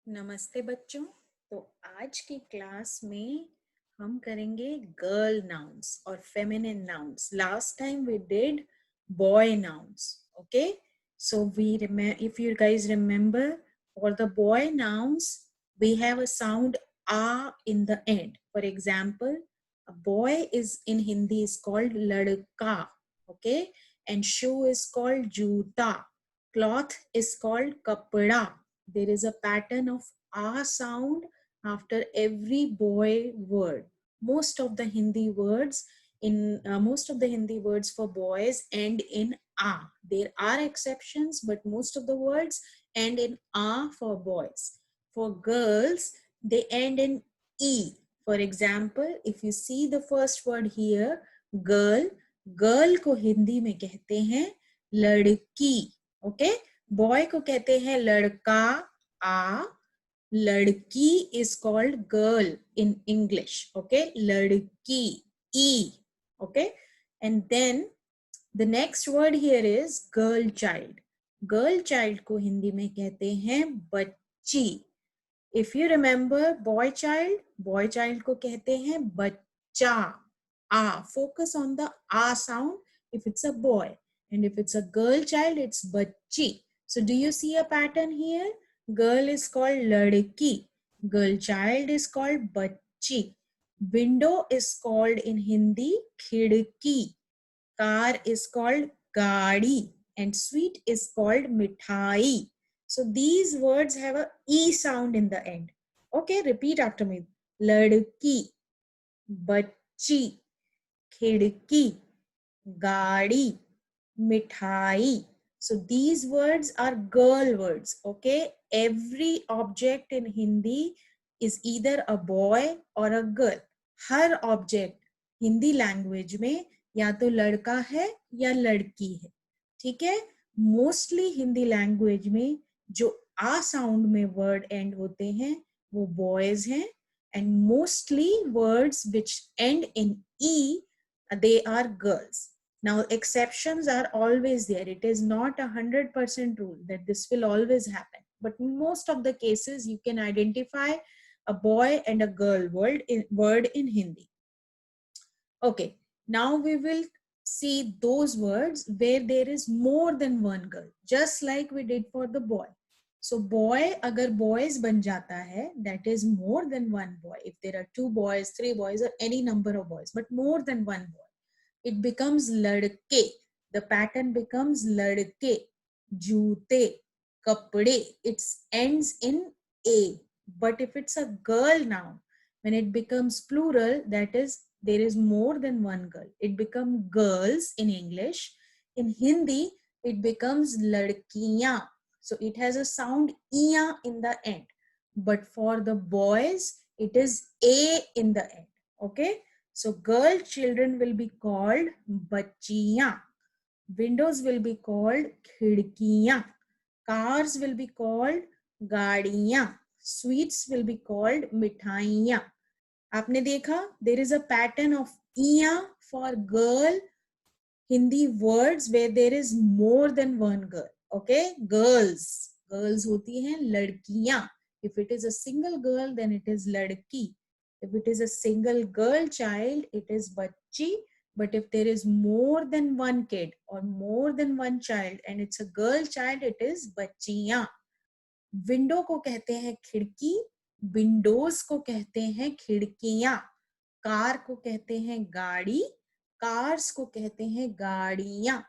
नमस्ते बच्चों। तो आज की क्लास में हम करेंगे गर्ल नाउन्स और feminine nouns. Last time we did boy nouns. Okay, so if you guys remember, for the boy nouns we have a sound a in the end. For example, a boy is in Hindi is called ladka, okay, and shoe is called juta, cloth is called kapda. There is a pattern of a sound after every boy word. Most of the Hindi words for boys end in a. There are exceptions, but most of the words end in a for boys. For girls, they end in e. For example, if you see the first word here, girl, girl को हिंदी में कहते हैं लड़की. Okay, boy को कहते हैं लड़का आ. लड़की is called girl in English. Okay, ladki, e. Okay, and then the next word here is girl child. Girl child को हिंदी में कहते हैं बच्ची. If you remember, boy child को कहते हैं बच्चा. Focus on the a sound if it's a boy, and if it's a girl child, it's bachchi. So do you see a pattern here? Girl is called ladki, girl child is called bachchi. Window is called in Hindi khidki, car is called gaadi, and sweet is called mithai. So these words have a e sound in the end. Okay, repeat after me. Ladki, bachchi, khidki, gaadi, mithai. So these words are girl words. Okay, every object in Hindi is either a boy or a girl. Her object Hindi language में या तो लड़का है या लड़की है. ठीक है, मोस्टली हिंदी लैंग्वेज में जो आ साउंड में वर्ड एंड होते हैं वो बॉयज हैं, and mostly words which end in e, they are girls. Now exceptions are always there. It is not 100% rule that this will always happen, but most of the cases you can identify a boy and a girl word in Hindi. Okay, now we will see those words where there is more than one girl, just like we did for the boy. So boy, agar boys ban jata hai, that is more than one boy. If there are 2 boys, 3 boys, or any number of boys, but more than one boy, it becomes ladke. The pattern becomes ladke, joote, kapde. It ends in a. But if it's a girl now, when it becomes plural, that is, there is more than one girl, it becomes girls in English. In Hindi, it becomes ladkiyan. So it has a sound iya in the end. But for the boys, it is a in the end. Okay. So girl children will be called bachchiyan. Windows will be called khidkiyan. Cars will be called gaadiyan. Sweets will be called mithaiyan. आपने देखा, there is a pattern of iya for girl Hindi words where there is more than one girl. Okay, girls होती हैं लड़कियां. If it is a single girl, then it is ladki. If it is a single girl child, it is bachchi. But if there is more than one kid or more than one child and it's a girl child, it is bachchiyan. Window को कहते हैं खिड़की, Windows को कहते हैं खिड़कियां. Car को कहते हैं गाड़ी, कार्स को कहते हैं गाड़ियां.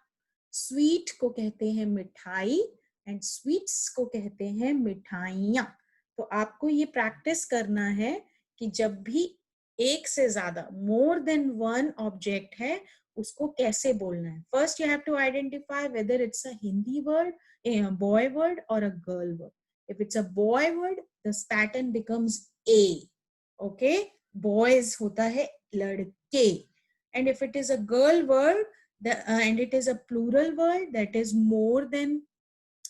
स्वीट को कहते हैं मिठाई एंड स्वीट्स को कहते हैं मिठाइयां. तो आपको ये प्रैक्टिस करना है कि जब भी एक से ज्यादा मोर देन वन ऑब्जेक्ट है उसको कैसे बोलना है. First you have to identify whether it's a Hindi word, a boy word or a girl word. If it's a boy word, this pattern becomes a. Okay, boys hota hai ladke. And if it is a girl word, and it is a plural word, that is more than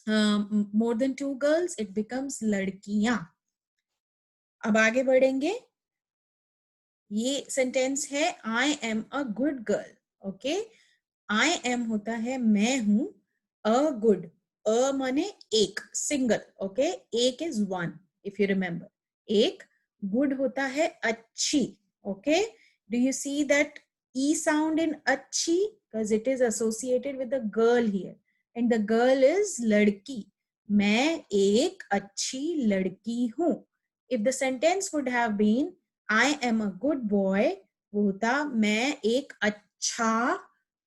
2 girls, it becomes ladkiyan. अब आगे बढ़ेंगे. ये sentence है I am a good girl. Okay, I am होता है मैं हूं. A good, a माने एक, सिंगल. ओके, एक is one. if you remember. एक good होता है अच्छी. Okay, do you see that E sound in अच्छी? Because it is associated with the girl here, and the girl is लड़की. मैं एक अच्छी लड़की हूँ. If the sentence would have been I am a good boy, वो होता मैं एक अच्छा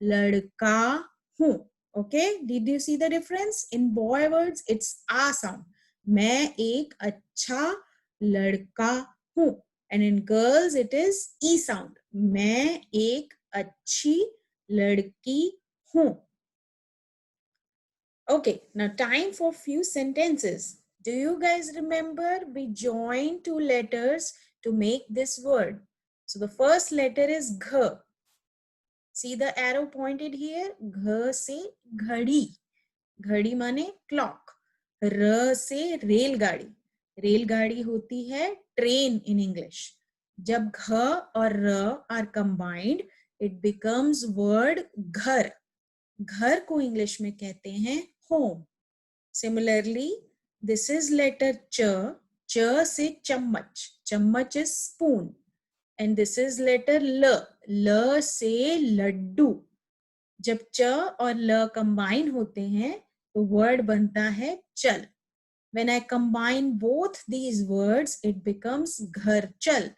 लड़का हूँ. Okay, did you see the difference? In boy words, it's a sound. मैं एक अच्छा लड़का हूँ. And in girls, it is e sound. मैं एक अच्छी लड़की हूँ. Okay, now time for few sentences. Do you guys remember we joined two letters to make this word? So the first letter is gh. See the arrow pointed here? Gh से घड़ी. घड़ी माने clock. र से रेलगाड़ी. रेलगाड़ी होती है train in English. जब घ और र are combined, it becomes word घर. घर को इंग्लिश में कहते हैं home. Similarly, this is letter ch. च से चम्मच. चम्मच is spoon. And this is letter ल. ल से लड्डू. जब च और ल combine होते हैं तो word बनता है चल. When I combine both these words, it becomes घर चल.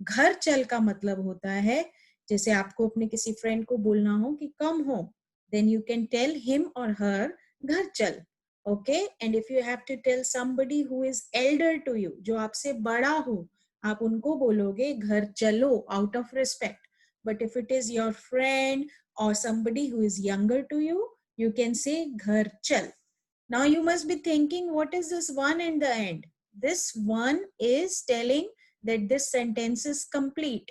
घर चल का मतलब होता है जैसे आपको अपने किसी फ्रेंड को बोलना हो कि come home, then you can tell him or her घर चल. Okay, and if you have to tell somebody who is elder to you, जो आपसे बड़ा हो, आप उनको बोलोगे घर चलो out of respect. But if it is your friend or somebody who is younger to you, you can say घर चल. Now you must be thinking, what is this one in the end? This one is telling that this sentence is complete.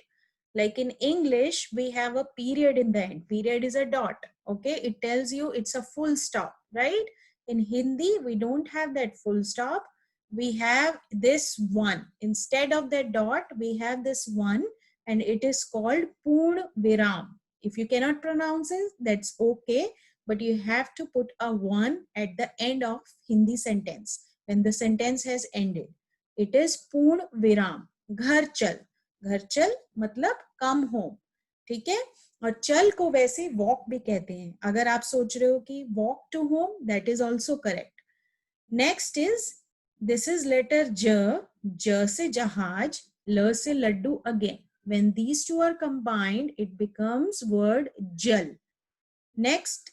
Like in English, we have a period in the end. Period is a dot. Okay, it tells you it's a full stop, right? In Hindi, we don't have that full stop. We have this one. Instead of that dot, we have this one, and it is called Purn Viram. If you cannot pronounce it, that's okay. But you have to put a one at the end of Hindi sentence when the sentence has ended. It is Purn Viram. Ghar chal. घर चल मतलब come home. ठीक है. और चल को वैसे walk भी कहते हैं. अगर आप सोच रहे हो कि walk to home, that is also correct. Next is this is letter ज. ज से जहाज, ल से laddoo again. When these two are combined, it becomes word jal. Next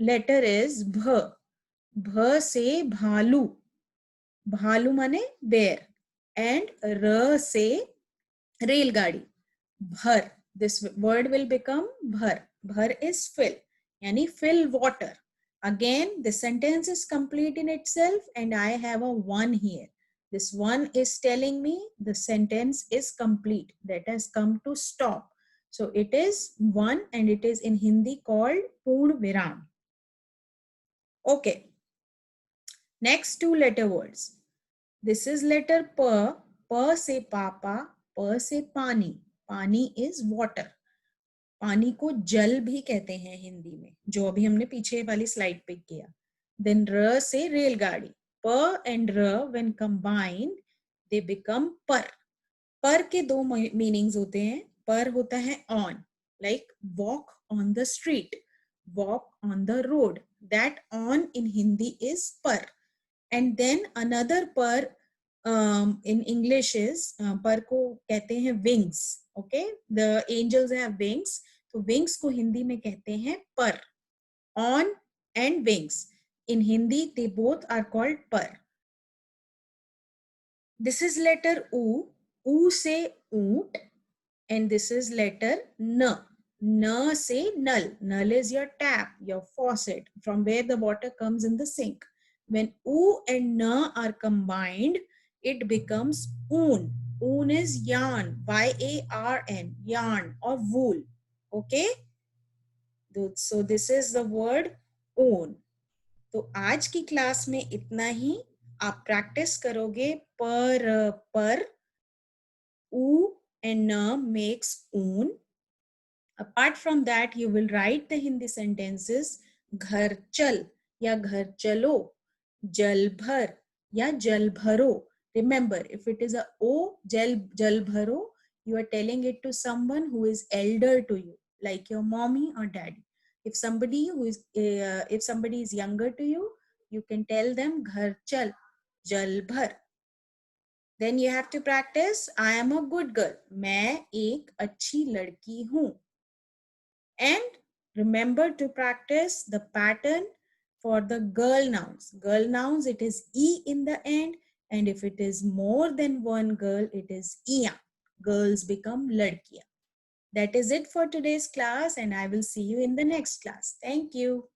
letter is bh. bh से भालू. भालू माने bear. And र से रेलगाड़ी. भर. This word will become भर. भर is fill. यानी fill water. Again, the sentence is complete in itself and I have a one here. This one is telling me the sentence is complete. That has come to stop. So it is one and it is in Hindi called Purn Viram. Okay. Next two letter words. This is letter P. P से पापा. P से पानी. पानी is water. पानी को जल भी कहते हैं हिंदी में, जो अभी हमने पीछे वाली स्लाइड पे किया. Then र से रेलगाड़ी. P and r when combined they become पर. पर के दो मीनिंग्स होते हैं. पर होता है on, like walk on the street, walk on the road. That on in Hindi is par. And then another par in English is par को कहते हैं wings. Okay, the angels have wings, तो wings को हिंदी में कहते हैं पर. On and wings in Hindi they both are called par. This is letter U. U से ऊंट. And this is letter N. N से null. Null is your tap, your faucet, from where the water comes in the sink. When U and N are combined, it becomes oon. Oon is yarn, Y-A-R-N, yarn or wool. Okay? So this is the word oon. तो आज की class में इतना ही. आप practice करोगे पर U and N makes oon. Apart from that, you will write the Hindi sentences घर चल या घर चलो, जल भर या जल भरो. Remember, if it is a O, jal bharo, you are telling it to someone who is elder to you, like your mommy or daddy. If somebody is younger to you, you can tell them ghar chal, jal bhar. Then you have to practice, I am a good girl. मैं एक अच्छी लड़की हूँ. And remember to practice the pattern for the girl nouns. Girl nouns, it is E in the end. And if it is more than one girl, it is Iya. Girls become ladkiya. That is it for today's class, and I will see you in the next class. Thank you.